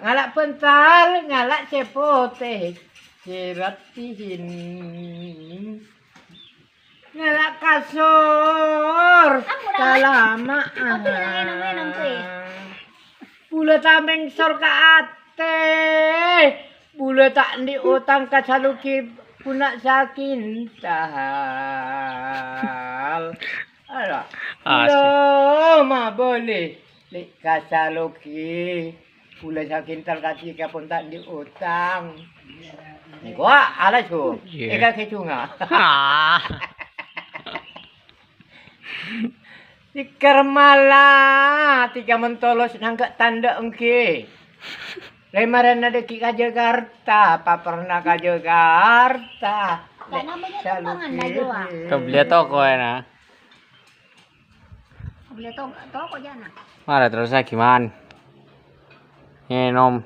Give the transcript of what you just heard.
ngalak pental, ngalak cepote, ciratihin. Ngalak kasur, kalama. Bule tameng sor ka ate, bule tak di utang kasaluki punak sakin tahal. Alah, ma boleh. Lek kasaluki, bule sakin tal kasih kapun tak di utang. Gua ala cu, eka kecunga. Dikermala, tiga mentolos nangka tanda engke. Lemaran ada ki ka Jakarta, apa pernah ka Jakarta? Kebeli toko na. Beli toko jana. Mana terusnya gimana? Ngenom.